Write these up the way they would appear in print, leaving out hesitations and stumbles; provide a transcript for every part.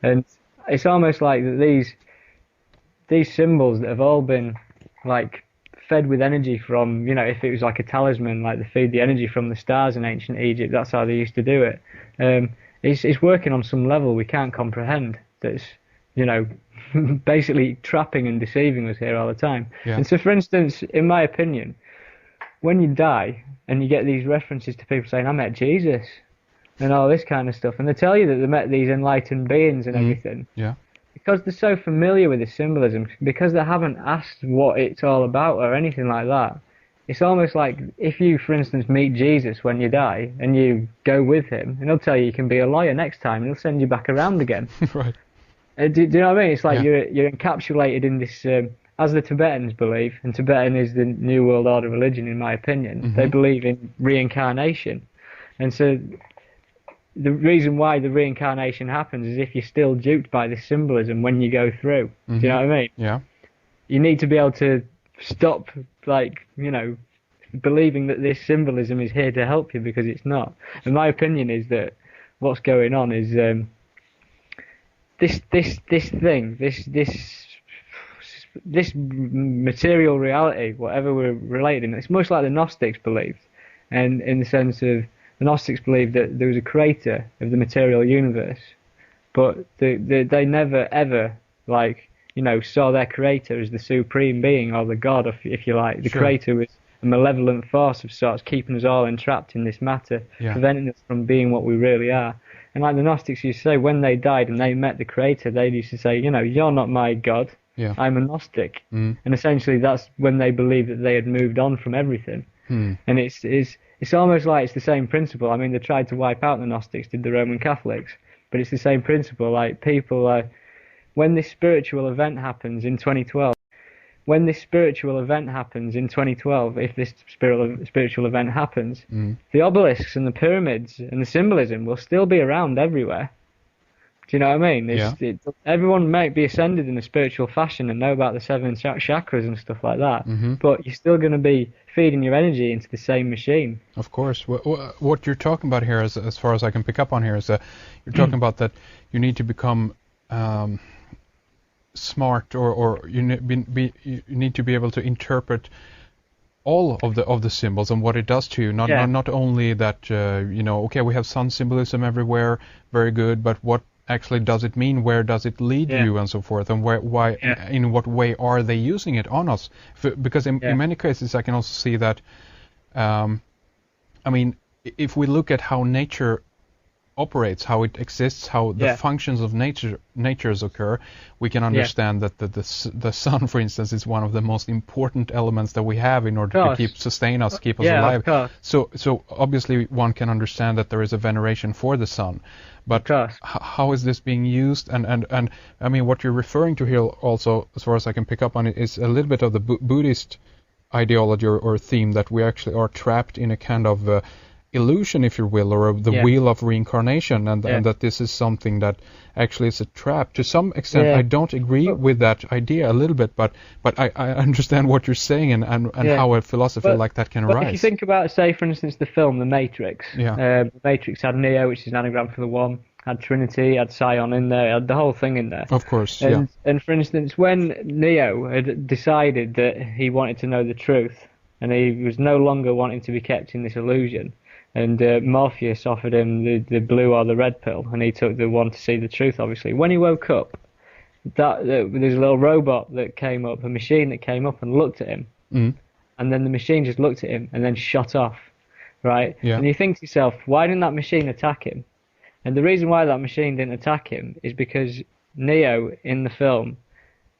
And it's almost like that these symbols that have all been like fed with energy from, if it was like a talisman, like they feed the energy from the stars in ancient Egypt, that's how they used to do it. It's working on some level we can't comprehend. That's, basically trapping and deceiving us here all the time. Yeah. And so, for instance, in my opinion, when you die and you get these references to people saying, I met Jesus and all this kind of stuff, and they tell you that they met these enlightened beings and everything, Yeah. because they're so familiar with the symbolism, because they haven't asked what it's all about or anything like that, it's almost like if you, for instance, meet Jesus when you die and you go with him, and he'll tell you can be a lawyer next time, and he'll send you back around again. Right. Do you know what I mean? It's like Yeah. you're encapsulated in this, as the Tibetans believe, and Tibetan is the New World Order religion, in my opinion. They believe in reincarnation, and so the reason why the reincarnation happens is if you're still duped by this symbolism when you go through. Do you know what I mean? Yeah. You need to be able to stop, believing that this symbolism is here to help you, because it's not. And my opinion is that what's going on is this material reality, whatever we're related in, it's much like the Gnostics believed, and in the sense of the Gnostics believed that there was a creator of the material universe, but they never ever saw their creator as the supreme being or the god, if you like. The creator was a malevolent force of sorts, keeping us all entrapped in this matter, preventing us from being what we really are. And like the Gnostics used to say, when they died and they met the creator, they used to say, you're not my god, I'm a Gnostic. And essentially that's when they believed that they had moved on from everything. And it's almost like it's the same principle. I mean, they tried to wipe out the Gnostics, did the Roman Catholics, but it's the same principle. Like people, when this spiritual event happens in 2012, if this spiritual event happens, the obelisks and the pyramids and the symbolism will still be around everywhere. Do you know what I mean? Everyone might be ascended in a spiritual fashion and know about the 7 chakras and stuff like that, but you're still going to be feeding your energy into the same machine. Of course. What you're talking about here, as far as I can pick up on here, is that you're talking about that you need to become smart, or you need to be able to interpret all of the symbols and what it does to you. Not only that okay, we have sun symbolism everywhere, very good, but what actually does it mean? Where does it lead you, and so forth? And why? In what way are they using it on us? Because in many cases, I can also see that. I mean, if we look at how nature operates, how it exists, how the functions of natures occur, we can understand that the sun, for instance, is one of the most important elements that we have in order to sustain us, keep us alive. So obviously one can understand that there is a veneration for the sun, but how is this being used? And I mean, what you're referring to here also, as far as I can pick up on it, is a little bit of the Buddhist ideology or theme, that we actually are trapped in a kind of illusion, if you will, or the wheel of reincarnation, and that this is something that actually is a trap. To some extent, I don't agree with that idea a little bit, but I understand what you're saying and how a philosophy like that can arise. If you think about, say, for instance, the film The Matrix, The Matrix had Neo, which is an anagram for the One, had Trinity, had Sion in there, had the whole thing in there. Of course, And for instance, when Neo had decided that he wanted to know the truth, and he was no longer wanting to be kept in this illusion, and Morpheus offered him the blue or the red pill, and he took the one to see the truth, obviously. When he woke up, there's a little robot that came up, a machine that came up and looked at him, and then the machine just looked at him and then shot off, right? And you think to yourself, why didn't that machine attack him? And the reason why that machine didn't attack him is because Neo, in the film,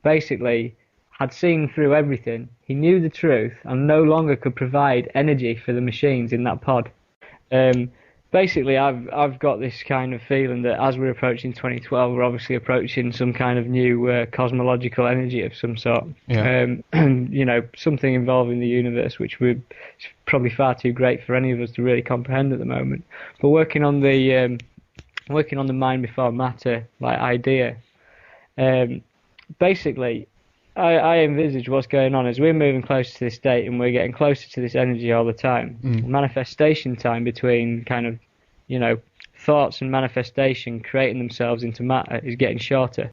basically had seen through everything. He knew the truth and no longer could provide energy for the machines in that pod. Basically, I've got this kind of feeling that as we're approaching 2012, we're obviously approaching some kind of new cosmological energy of some sort. Something involving the universe, which is probably far too great for any of us to really comprehend at the moment. But working on the mind before matter idea, basically, I envisage what's going on as we're moving closer to this state and we're getting closer to this energy all the time. Manifestation time between kind of, thoughts and manifestation creating themselves into matter is getting shorter.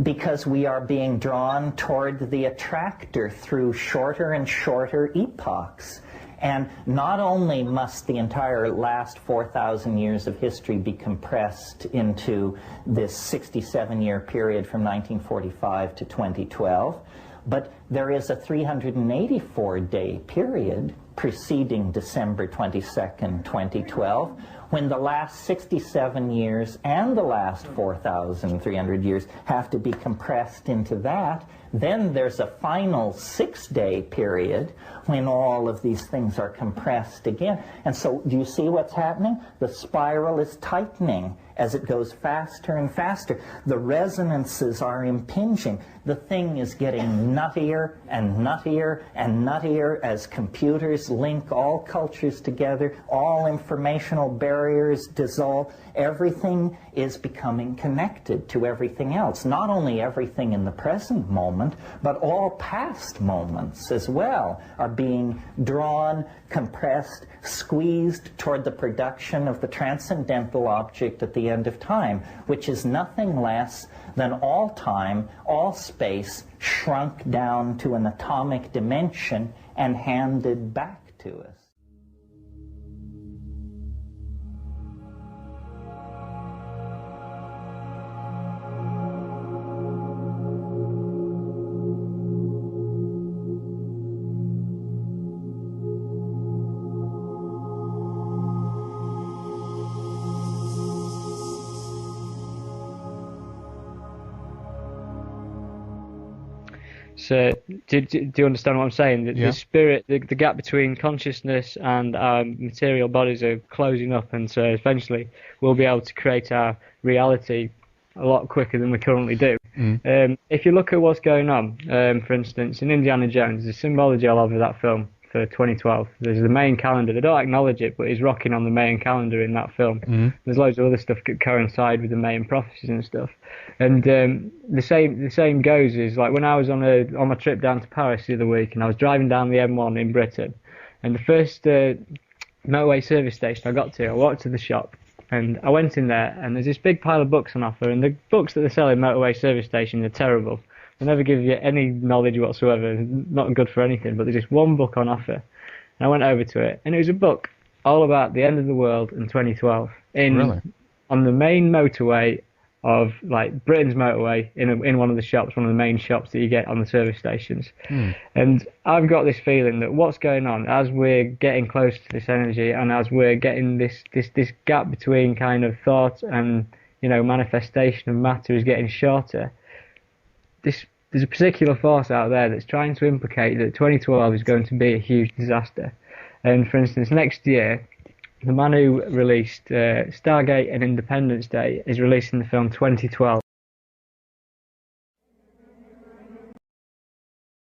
Because we are being drawn toward the attractor through shorter and shorter epochs. And not only must the entire last 4,000 years of history be compressed into this 67-year period from 1945 to 2012, but there is a 384-day period preceding December 22nd, 2012, when the last 67 years and the last 4,300 years have to be compressed into that. Then there's a final 6-day period when all of these things are compressed again. And so do you see what's happening? The spiral is tightening as it goes faster and faster. The resonances are impinging. The thing is getting nuttier and nuttier and nuttier as computers link all cultures together, all informational barriers dissolve. Everything is becoming connected to everything else. Not only everything in the present moment, but all past moments as well are being drawn, compressed, squeezed toward the production of the transcendental object at the end of time, which is nothing less than all time, all space, shrunk down to an atomic dimension and handed back to us. So, do you understand what I'm saying? The spirit, the gap between consciousness and our material bodies are closing up, and so eventually we'll be able to create our reality a lot quicker than we currently do. If you look at what's going on, for instance, in Indiana Jones, the symbology I love of that film for 2012. There's the main calendar. They don't acknowledge it, but he's rocking on the main calendar in that film. There's loads of other stuff that coincide with the main prophecies and stuff. And the same goes is like when I was on my trip down to Paris the other week, and I was driving down the M1 in Britain, and the first motorway service station I got to, I walked to the shop, and I went in there, and there's this big pile of books on offer, and the books that they sell in motorway service stations are terrible. They never give you any knowledge whatsoever, not good for anything, but there's just one book on offer. And I went over to it, and it was a book all about the end of the world in 2012 on the main motorway of like Britain's motorway in one of the shops, one of the main shops that you get on the service stations. And I've got this feeling that what's going on as we're getting close to this energy, and as we're getting this gap between kind of thought and manifestation of matter is getting shorter. There's a particular force out there that's trying to implicate that 2012 is going to be a huge disaster. And for instance, next year, the man who released Stargate and Independence Day is releasing the film 2012.